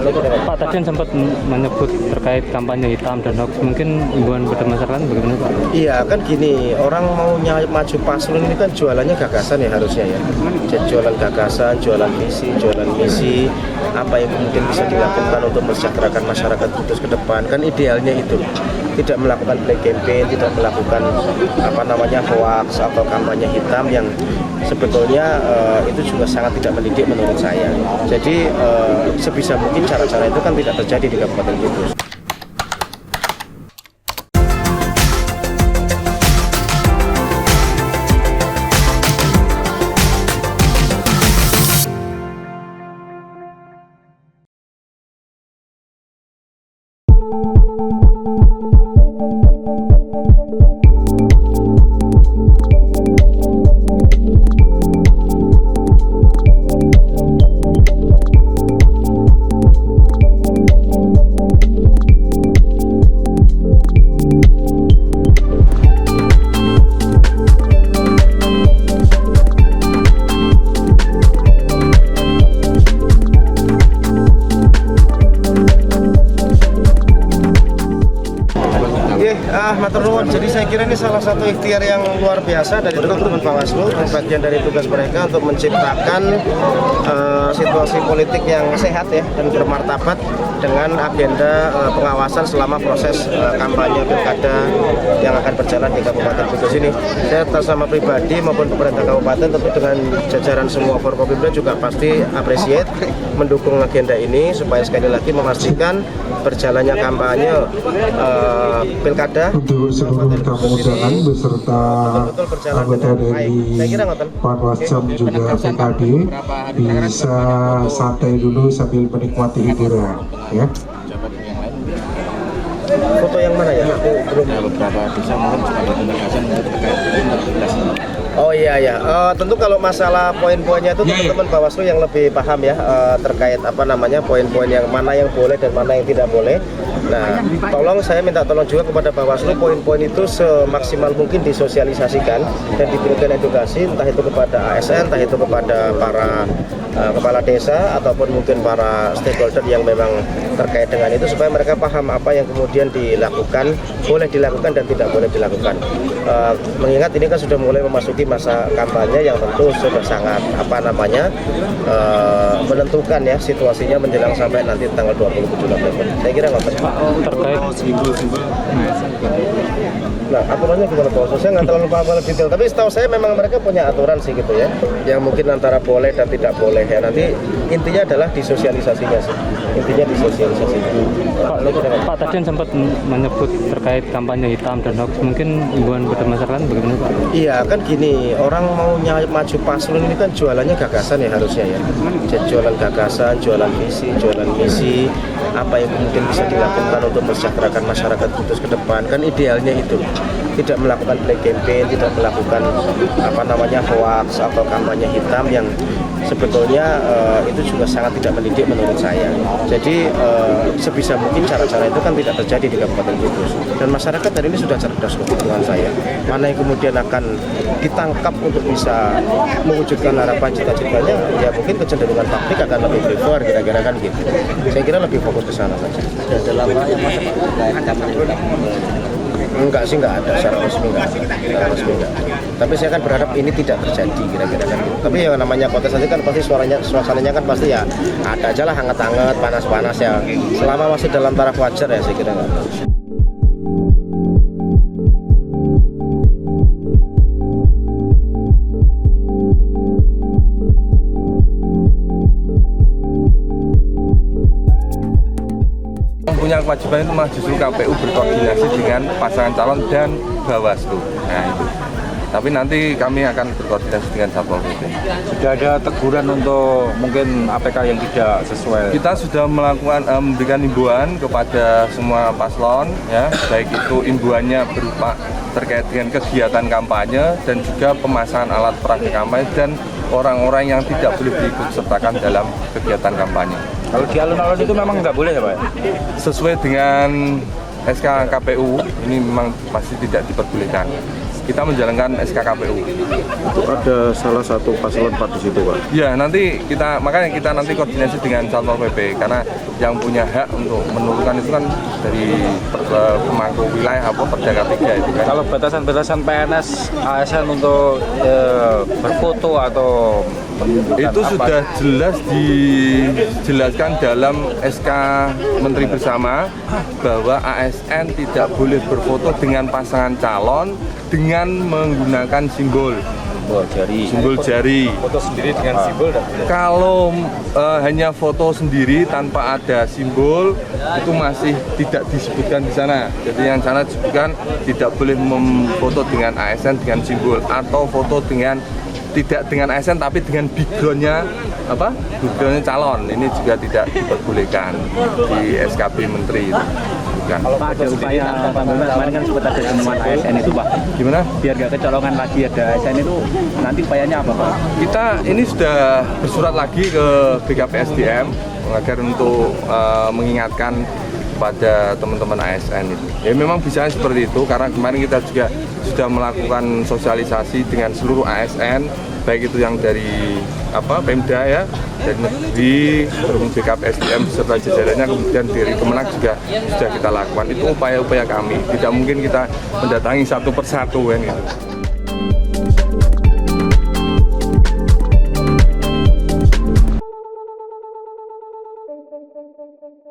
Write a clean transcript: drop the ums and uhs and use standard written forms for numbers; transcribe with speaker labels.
Speaker 1: Pak, tadi kan sempat menyebut terkait kampanye hitam dan hoax, mungkin himbauan pada masyarakat bagaimana Pak?
Speaker 2: Iya kan gini, orang mau maju paslon ini kan jualannya gagasan ya harusnya ya. Jadi jualan gagasan, jualan visi, jualan misi, apa yang mungkin bisa dilakukan untuk mensejahterakan masyarakat Kudus ke depan. Kan idealnya itu, tidak melakukan black campaign, tidak melakukan hoax atau kampanye hitam yang sebetulnya itu juga sangat tidak mendidik menurut saya. Jadi sebisa mungkin cara-cara itu kan tidak terjadi di Kabupaten Kudus. Matur nuwun. Jadi saya kira ini salah satu ikhtiar yang luar biasa dari teman-teman Bawaslu, bagian dari tugas mereka untuk menciptakan situasi politik yang sehat ya dan bermartabat dengan agenda pengawasan selama proses kampanye pilkada yang akan berjalan di Kabupaten Kudus ini. Saya atas nama pribadi maupun pemerintah kabupaten tentu dengan jajaran semua Forkopimda juga pasti appreciate mendukung agenda ini supaya sekali lagi memastikan berjalannya kampanye pilkada
Speaker 3: untuk seluruh tamu undangan beserta anggota dari Panwascam juga PKD bisa santai dulu sambil menikmati hiburan ya.
Speaker 2: Foto yang mana ya? Aku belum.
Speaker 4: Beberapa desa mungkin juga ada penegasan terkait integritas.
Speaker 2: Oh iya ya, tentu kalau masalah poin-poinnya itu teman-teman Bawaslu yang lebih paham ya terkait poin-poin yang mana yang boleh dan mana yang tidak boleh. Nah, saya minta tolong juga kepada Bawaslu poin-poin itu semaksimal mungkin disosialisasikan dan diberikan edukasi entah itu kepada ASN, entah itu kepada para kepala desa ataupun mungkin para stakeholder yang memang terkait dengan itu supaya mereka paham apa yang kemudian dilakukan, boleh dilakukan dan tidak boleh dilakukan. Mengingat ini kan sudah mulai memasuki masa kampanye yang tentu sudah sangat menentukan ya situasinya menjelang sampai nanti tanggal 27 November. Saya kira nggak
Speaker 1: Terkait
Speaker 2: Nah, aturannya gimana Pak? Saya nggak terlalu paham detail, tapi setahu saya memang mereka punya aturan sih gitu ya, yang mungkin antara boleh dan tidak boleh ya. Nanti intinya adalah disosialisasinya sih, intinya disosialisasinya.
Speaker 1: Pak, tadi kan sempat menyebut terkait kampanye hitam dan hoax, mungkin himbauan pada masyarakat bagaimana Pak?
Speaker 2: Iya kan gini, orang mau maju paslon ini kan jualannya gagasan ya harusnya ya. Jadi jualan gagasan, jualan visi, jualan misi, apa yang mungkin bisa dilakukan untuk mensejahterakan masyarakat Kudus ke depan. Kan idealnya itu, tidak melakukan black campaign, tidak melakukan hoax atau kampanye hitam yang sebetulnya itu juga sangat tidak mendidik menurut saya. Jadi sebisa mungkin cara-cara itu kan tidak terjadi di Kabupaten Kudus. Dan masyarakat hari ini sudah cerdas dengan saya. Mana yang kemudian akan ditangkap untuk bisa mewujudkan harapan cita-citanya, ya mungkin kecenderungan publik akan lebih prefer kira-kira kan gitu. Saya kira lebih fokus ke sana saja.
Speaker 4: Dalam yang masa kampanye hitam.
Speaker 2: Enggak sih, enggak ada secara resmi, enggak ada. Tapi saya kan berharap ini tidak terjadi kira-kira kan. Tapi yang namanya kontestasi kan pasti suasananya kan pasti ya ada aja lah hangat-hangat, panas-panas ya. Selama masih dalam taraf wajar ya saya kira.
Speaker 5: Punya kewajiban itu malah justru KPU berkoordinasi dengan pasangan calon dan Bawaslu. Nah itu. Tapi nanti kami akan berkoordinasi dengan Satpol PP.
Speaker 4: Sudah ada teguran untuk mungkin APK yang tidak sesuai.
Speaker 5: Kita sudah memberikan himbauan kepada semua paslon, ya, baik itu himbauannya berupa terkait dengan kegiatan kampanye dan juga pemasangan alat perangkat kampanye dan orang-orang yang tidak boleh diikut sertakan dalam kegiatan kampanye.
Speaker 4: Kalau di alun-alun itu memang nggak boleh ya Pak?
Speaker 5: Sesuai dengan SK KPU ini memang pasti tidak diperbolehkan. kita menjalankan SK-KPU.
Speaker 6: Itu ada salah satu paslon Pak di situ, Pak.
Speaker 5: Ya, nanti makanya kita nanti koordinasi dengan Satpol PP karena yang punya hak untuk menurunkan itu kan dari pemangku wilayah apa Perdaga 3 itu kan.
Speaker 4: Kalau batasan-batasan PNS ASN untuk berfoto atau
Speaker 5: itu sudah jelas dijelaskan dalam SK Menteri Bersama bahwa ASN tidak boleh berfoto dengan pasangan calon dengan menggunakan simbol jari.
Speaker 4: foto sendiri dengan simbol dan
Speaker 5: Kalau hanya foto sendiri tanpa ada simbol itu masih tidak disebutkan di sana. Jadi yang sana disebutkan tidak boleh memfoto dengan ASN dengan simbol atau foto tidak dengan ASN tapi dengan backgroundnya calon. Ini juga tidak diperbolehkan di SKB Menteri itu.
Speaker 7: Kalau ada upaya kemarin kan sempat ada temuan ASN itu Pak.
Speaker 5: Gimana?
Speaker 7: Biar gak kecolongan lagi ada ASN itu nanti upayanya apa Pak?
Speaker 5: Kita ini sudah bersurat lagi ke BKPSDM agar untuk mengingatkan pada teman-teman ASN itu. Ya memang bisa seperti itu karena kemarin kita juga sudah melakukan sosialisasi dengan seluruh ASN baik itu yang dari Pemda ya, dari negeri, BKPSDM beserta jajarannya, kemudian dari Kemenak juga sudah kita lakukan. Itu upaya-upaya kami. Tidak mungkin kita mendatangi satu persatu kan gitu.